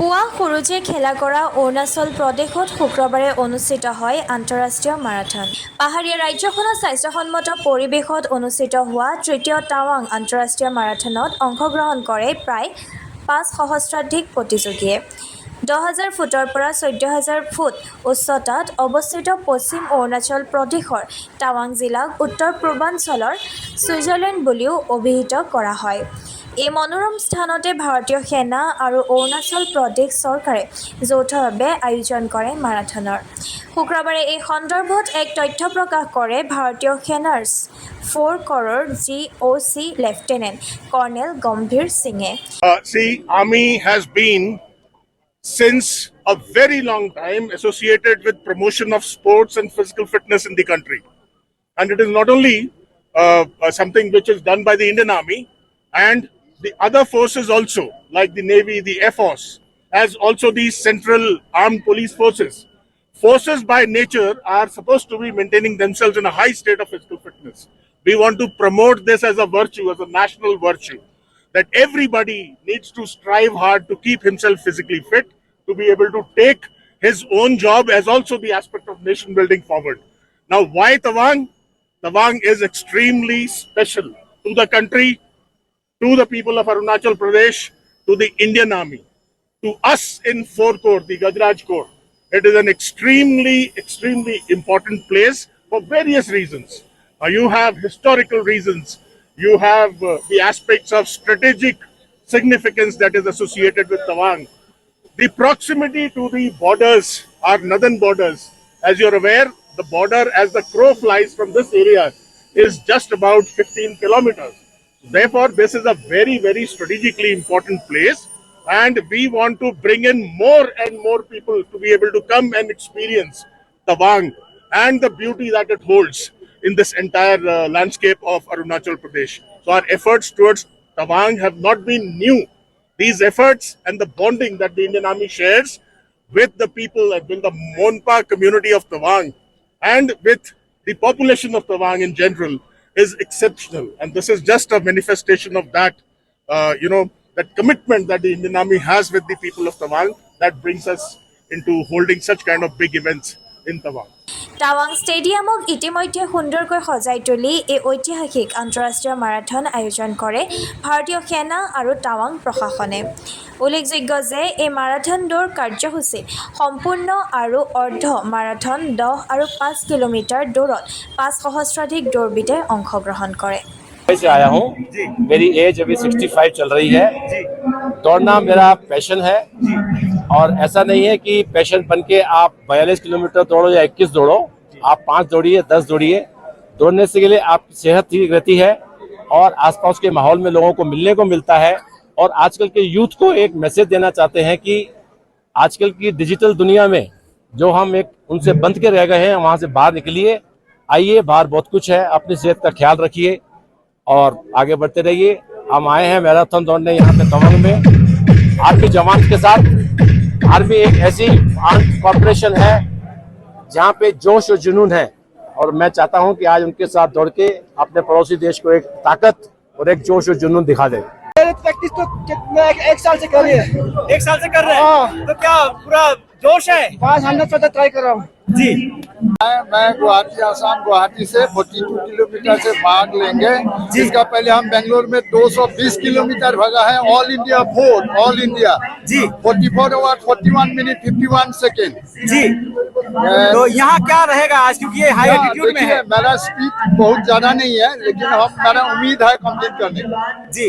পুৱা সৰুজে খেলা কৰা অৰুণাচল প্ৰদেশত শুক্ৰবাৰে অনুষ্ঠিত হয় আন্তঃৰাষ্ট্ৰীয় মাৰাথন। পাহাৰীয়া ৰাজ্যখনৰ স্বাস্থ্যসন্মত পৰিৱেশত অনুষ্ঠিত হোৱা তৃতীয় টাৱাং আন্তঃৰাষ্ট্ৰীয় মাৰাথনত অংশগ্ৰহণ কৰে প্ৰায় ৫ সহস্ৰাধিক প্ৰতিযোগীয়ে। ১০,০০০ ফুটৰ পৰা ১৪,০০০ ফুট উচ্চতাত অৱস্থিত পশ্চিম অৰুণাচল প্ৰদেশৰ টাৱাং জিলাক উত্তৰ-পূৰ্বাঞ্চলৰ ছুইজাৰলেণ্ড বুলিও অভিহিত কৰা হয়। এই মনোৰম স্থানতে ভাৰতীয় সেনা আৰু অৰুণাচল প্ৰদেশ চৰকাৰে যৌথভাৱে আয়োজন কৰে মাৰাথনৰ। শুক্ৰবাৰে এই সন্দৰ্ভত এক তথ্য প্ৰকাশ কৰে ভাৰতীয় সেনাৰ 4 কৰৰ GOC লেফটেনেণ্ট কৰ্ণেল গম্ভীৰ সিঙে। Army has been since a very long time associated with promotion of sports and physical fitness in the country. And it is not only something which is done by the Indian Army, and the other forces also, like the Navy, the Air Force, as also these central armed police forces. Forces by nature are supposed to be maintaining themselves in a high state of physical fitness. We want to promote this as a virtue, as a national virtue, that everybody needs to strive hard to keep himself physically fit, to be able to take his own job as also the aspect of nation building forward. Now, why Tawang? Tawang is extremely special to the country, to the people of Arunachal Pradesh, to the Indian Army, to us in 4 Corps, the Gajraj Corps. It is an extremely important place for various reasons. You have historical reasons. You have the aspects of strategic significance that is associated with Tawang. The proximity to the borders, our northern borders. As you're aware, the border as the crow flies from this area is just about 15 kilometers. Therefore, this is a very strategically important place, and we want to bring in more and more people to be able to come and experience Tawang and the beauty that it holds in this entire landscape of Arunachal Pradesh. So our efforts towards Tawang have not been new. These efforts and the bonding that the Indian Army shares with the people and with the Monpa community of Tawang and with the population of Tawang in general is exceptional. And this is just a manifestation of that, that commitment that the Indian Army has with the people of Tawang that brings us into holding such kind of big events in Tawang. টাৱাং ষ্টেডিয়ামক ইতিমধ্যে সুন্দৰকৈ সজাই তুলি এই ঐতিহাসিক আন্তঃৰাষ্ট্ৰীয় marathon আয়োজন কৰে ভাৰতীয় সেনা আৰু টাৱাং প্ৰশাসনে। উল্লেখযোগ্য যে এই মাৰাথন দৌৰ কাৰ্যসূচী সম্পূৰ্ণ আৰু অৰ্ধ মাৰাথন 10 আৰু 5 কিলোমিটাৰ দৌৰত 5 সহস্ৰাধিক দৌৰবিদে অংশগ্ৰহণ কৰে। से आया हूँ, मेरी एज अभी 65 चल रही है। दौड़ना मेरा पैशन है और ऐसा नहीं है कि पैशन बन के आप 42 किलोमीटर दौड़ो या 21 दौड़ो, आप 5 दौड़िए 10 दौड़िए। दौड़ने से के लिए आपकी सेहत ठीक रहती है और आसपास के माहौल में लोगों को मिलने को मिलता है। और आजकल के यूथ को एक मैसेज देना चाहते हैं कि आजकल की डिजिटल दुनिया में जो हम एक उनसे बंध के रह गए हैं, वहाँ से बाहर निकलिए, आइए, बाहर बहुत कुछ है, अपनी सेहत का ख्याल रखिए और आगे बढ़ते रहिए। हम आए हैं मैराथन दौड़ने यहाँ पे तवांग में आर्मी जवान के साथ। आर्मी एक ऐसी आर्म्ड कॉर्पोरेशन है जहाँ पे जोश और जुनून है और मैं चाहता हूँ कि आज उनके साथ दौड़ के अपने पड़ोसी देश को एक ताकत और एक जोश और जुनून दिखा दे। प्रैक्टिस तो कितना 1 साल से कर रही है। 1 साल से कर रहे हैं? तो क्या पूरा जोश है? 500 पे ट्राई कर रहा हूँ जी। मैं गुवाहाटी आसाम गुवाहाटी से 42 किलोमीटर से भाग लेंगे, जिसका पहले हम बेंगलोर में 220 किलोमीटर भागा है। ऑल इंडिया जी 44 आवर 41 मिनट 51 सेकेंड जी। तो यहाँ क्या रहेगा आज, क्योंकि ये हाई एल्टीट्यूड में है? मेरा स्पीड बहुत ज्यादा नहीं है, लेकिन मेरा उम्मीद है कंप्लीट करने की। जी।